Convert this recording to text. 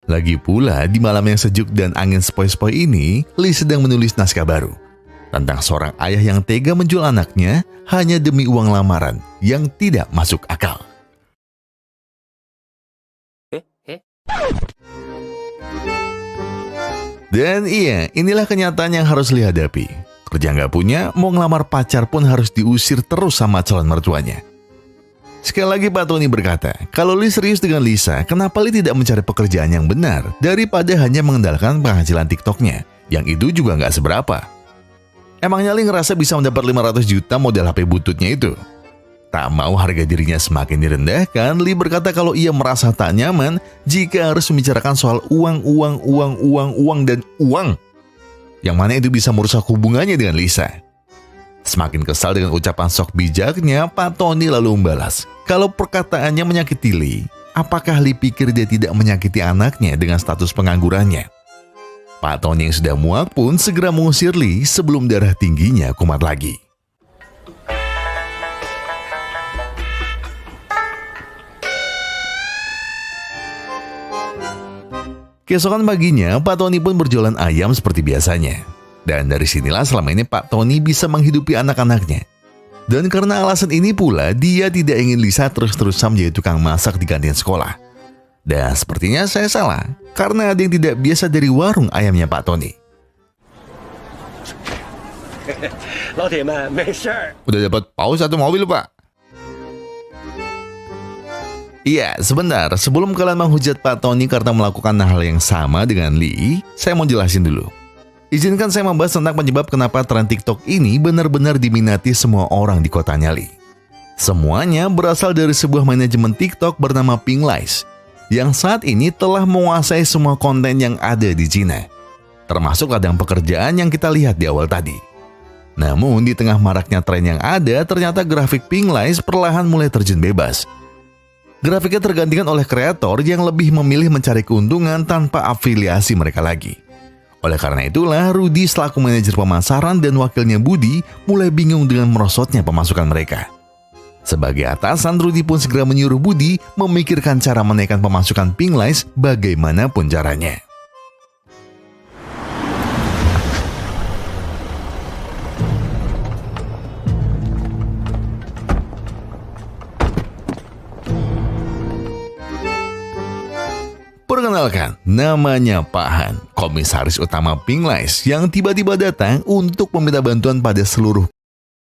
Lagi pula, di malam yang sejuk dan angin sepoi-sepoi ini, Lee sedang menulis naskah baru tentang seorang ayah yang tega menjual anaknya hanya demi uang lamaran yang tidak masuk akal. Dan iya, inilah kenyataan yang harus Lee hadapi. Kerja nggak punya, mau ngelamar pacar pun harus diusir terus sama calon mertuanya. Sekali lagi Pak Tony berkata, kalau Lee serius dengan Lisa, kenapa Lee tidak mencari pekerjaan yang benar daripada hanya mengandalkan penghasilan TikToknya, yang itu juga nggak seberapa. Emangnya Lee ngerasa bisa mendapat 500 juta modal HP bututnya itu? Tak mau harga dirinya semakin direndahkan, Lee berkata kalau ia merasa tak nyaman jika harus membicarakan soal uang, dan uang. Yang mana itu bisa merusak hubungannya dengan Lisa. Semakin kesal dengan ucapan sok bijaknya, Pak Tony lalu membalas, kalau perkataannya menyakiti Lee, apakah Lee pikir dia tidak menyakiti anaknya dengan status penganggurannya? Pak Tony yang sudah muak pun segera mengusir Lee sebelum darah tingginya kumat lagi. Keesokan paginya, Pak Tony pun berjualan ayam seperti biasanya. Dan dari sinilah selama ini Pak Tony bisa menghidupi anak-anaknya. Dan karena alasan ini pula, dia tidak ingin Lisa terus-terusan menjadi tukang masak di kantin sekolah. Dan sepertinya saya salah, karena ada yang tidak biasa dari warung ayamnya Pak Tony. Udah dapat paus atau mobil, Pak? Iya, sebentar. Sebelum kalian menghujat Pak Tony karena melakukan hal yang sama dengan Lee, saya mau jelasin dulu. Izinkan saya membahas tentang penyebab kenapa tren TikTok ini benar-benar diminati semua orang di kotanya Lee. Semuanya berasal dari sebuah manajemen TikTok bernama Pinglize, yang saat ini telah menguasai semua konten yang ada di Cina, termasuk ladang pekerjaan yang kita lihat di awal tadi. Namun di tengah maraknya tren yang ada, ternyata grafik Pinglize perlahan mulai terjun bebas. Grafiknya tergantikan oleh kreator yang lebih memilih mencari keuntungan tanpa afiliasi mereka lagi. Oleh karena itulah, Rudy selaku manajer pemasaran dan wakilnya Budi mulai bingung dengan merosotnya pemasukan mereka. Sebagai atasan, Rudy pun segera menyuruh Budi memikirkan cara menaikkan pemasukan Pinglize bagaimanapun caranya. Perkenalkan, namanya Pak Han, komisaris utama Pinglize yang tiba-tiba datang untuk meminta bantuan pada seluruh